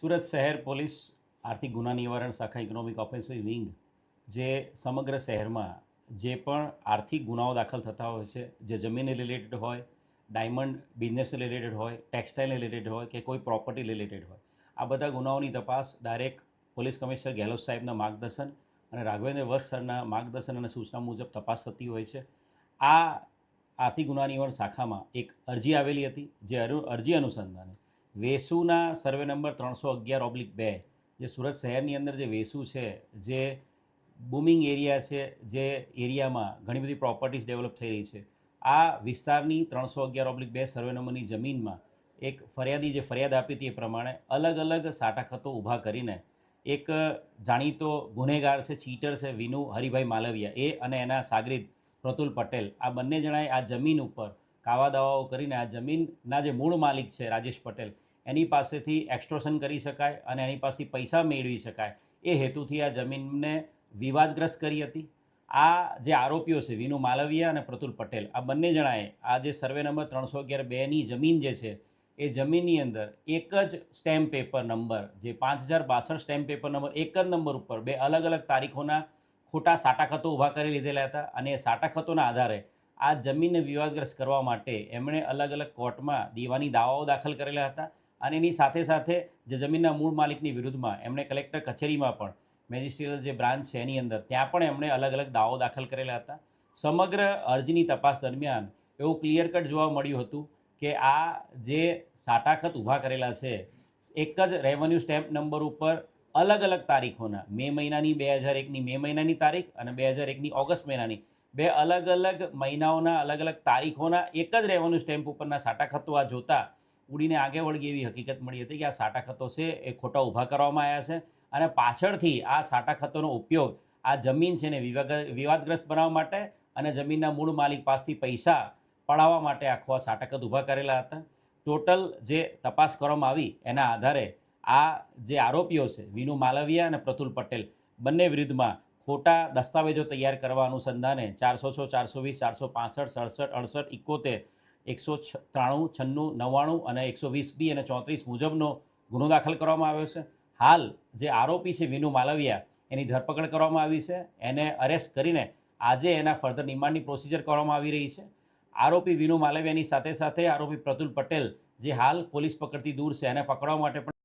સુરત શહેર પોલીસ આર્થિક ગુના નિવારણ શાખા ઇકોનોમિક ઓફેન્સિવ વિંગ જે સમગ્ર શહેરમાં જે પણ આર્થિક ગુનાઓ દાખલ થતા હોય છે, જે જમીનને રિલેટેડ હોય, ડાયમંડ બિઝનેસને રિલેટેડ હોય, ટેક્સટાઇલને રિલેટેડ હોય કે કોઈ પ્રોપર્ટી રિલેટેડ હોય, આ બધા ગુનાઓની તપાસ ડાયરેક્ટ પોલીસ કમિશનર ગેહલોત સાહેબના માર્ગદર્શન અને રાઘવેન્દ્ર વત્સ સરના માર્ગદર્શન અને સૂચના મુજબ તપાસ થતી હોય છે. આ આર્થિક ગુના નિવારણ શાખામાં એક અરજી આવેલી હતી, જે અરજી અનુસંધાને વેસુના સર્વે નંબર 311/2, જે સુરત શહેરની અંદર જે વેસુ છે, જે બૂમિંગ એરિયા છે, જે એરિયામાં ઘણી બધી પ્રોપર્ટીઝ ડેવલપ થઈ રહી છે, આ વિસ્તારની 311/2 સર્વે નંબરની જમીનમાં એક ફરિયાદી જે ફરિયાદ આપી હતી એ પ્રમાણે અલગ અલગ સાટાખતો ઊભા કરીને એક જાણીતો ગુનેગાર છે, ચીટર છે, વિનુ હરિભાઈ માલવિયા, એ અને એના સાગરીત પ્રતુલ પટેલ, આ બંને જણાએ આ જમીન ઉપર કાવા દાવાઓ કરીને આ જમીનના જે મૂળ માલિક છે રાજેશ પટેલ, એની પાસેથી એક્સટોર્શન કરી શકાય અને એની પાસેથી પૈસા મેળવી શકાય એ હેતુથી આ જમીનને વિવાદગ્રસ્ત કરી હતી. આ જે આરોપીઓ છે વિનુ માલવિયા અને પ્રતુલ પટેલ, આ બંને જણાએ આ જે સર્વે નંબર 311/2ની જમીન જે છે એ જમીનની અંદર એક જ સ્ટેમ્પ પેપર નંબર, જે 5062 સ્ટેમ્પ પેપર નંબર, એક જ નંબર ઉપર બે અલગ અલગ તારીખોના ખોટા સાટાખતો ઊભા કરી લીધેલા હતા અને એ સાટાખતોના આધારે આ જમીનને વિવાદગ્રસ્ત કરવા માટે એમણે અલગ અલગ કોર્ટમાં દીવાની દાવાઓ દાખલ કરેલા હતા અને એની સાથે સાથે જે જમીનના મૂળ માલિકની વિરુદ્ધમાં એમણે કલેક્ટર કચેરીમાં પણ મેજિસ્ટ્રિયલ જે બ્રાન્ચ છે એની અંદર ત્યાં પણ એમણે અલગ અલગ દાવો દાખલ કરેલા હતા. સમગ્ર અરજીની તપાસ દરમિયાન એવું ક્લિયર કટ જોવા મળ્યું હતું કે આ જે સાટાખત ઊભા કરેલા છે એક જ રેવન્યુ સ્ટેમ્પ નંબર ઉપર અલગ અલગ તારીખોના, મે મહિનાની 2001ની મે મહિનાની તારીખ અને 2001ની ઓગસ્ટ મહિનાની બે અલગ અલગ મહિનાઓના અલગ અલગ તારીખોના એક જ રેવન્યુ સ્ટેમ્પ ઉપરના સાટાખતો આ જોતા ઉડીને આગે વળગી એવી હકીકત મળી હતી કે આ સાટાખતો છે એ ખોટા ઊભા કરવામાં આવ્યા છે અને પાછળથી આ સાટાખતોનો ઉપયોગ આ જમીન છે ને વિવાદગ્રસ્ત બનાવવા માટે અને જમીનના મૂળ માલિક પાસેથી પૈસા પડાવવા માટે આખો આ સાટાખત ઊભા કરેલા હતા. ટોટલ જે તપાસ કરવામાં આવી એના આધારે આ જે આરોપીઓ છે વિનુ માલવિયા અને પ્રતુલ પટેલ, બંને વિરુદ્ધમાં ખોટા દસ્તાવેજો તૈયાર કરવા અનુસંધાને 406, 420, 465, 67, 68, 71, 193, 96, 99 અને 120B અને 34 મુજબનો ગુનો દાખલ કરવામાં આવ્યો છે. હાલ જે આરોપી છે વિનુ માલવિયા, એની ધરપકડ કરવામાં આવી છે. એને અરેસ્ટ કરીને આજે એના ફર્ધર રિમાન્ડની પ્રોસિજર કરવામાં આવી રહી છે. આરોપી વિનુ માલવિયાની સાથે સાથે આરોપી પ્રતુલ પટેલ, જે હાલ પોલીસ પકડથી દૂર છે, એને પકડવા માટે પણ